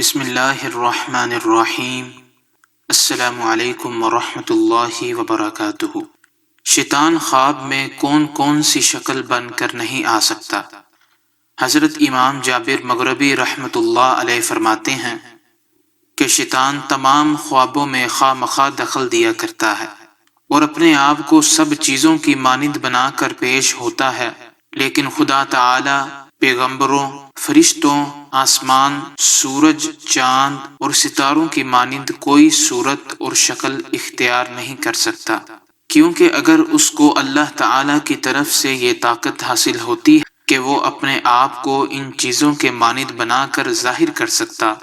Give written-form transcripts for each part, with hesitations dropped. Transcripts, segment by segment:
بسم اللہ الرحمن الرحیم۔ السلام علیکم ورحمۃ اللہ وبرکاتہ۔ شیطان خواب میں کون کون سی شکل بن کر نہیں آ سکتا؟ حضرت امام جابر مغربی رحمۃ اللہ علیہ فرماتے ہیں کہ شیطان تمام خوابوں میں خواہ مخواہ دخل دیا کرتا ہے اور اپنے آپ کو سب چیزوں کی مانند بنا کر پیش ہوتا ہے، لیکن خدا تعالی پیغمبروں، فرشتوں، آسمان، سورج، چاند اور ستاروں کی مانند کوئی صورت اور شکل اختیار نہیں کر سکتا، کیونکہ اگر اس کو اللہ تعالی کی طرف سے یہ طاقت حاصل ہوتی ہے کہ وہ اپنے آپ کو ان چیزوں کے مانند بنا کر ظاہر کر سکتا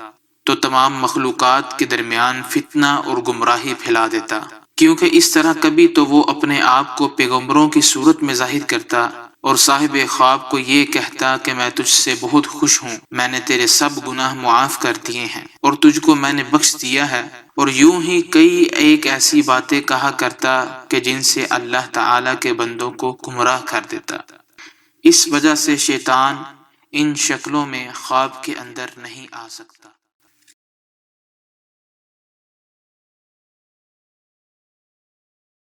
تو تمام مخلوقات کے درمیان فتنہ اور گمراہی پھیلا دیتا، کیونکہ اس طرح کبھی تو وہ اپنے آپ کو پیغمبروں کی صورت میں ظاہر کرتا اور صاحب خواب کو یہ کہتا کہ میں تجھ سے بہت خوش ہوں، میں نے تیرے سب گناہ معاف کر دیے ہیں اور تجھ کو میں نے بخش دیا ہے، اور یوں ہی کئی ایک ایسی باتیں کہا کرتا کہ جن سے اللہ تعالی کے بندوں کو گمراہ کر دیتا۔ اس وجہ سے شیطان ان شکلوں میں خواب کے اندر نہیں آ سکتا۔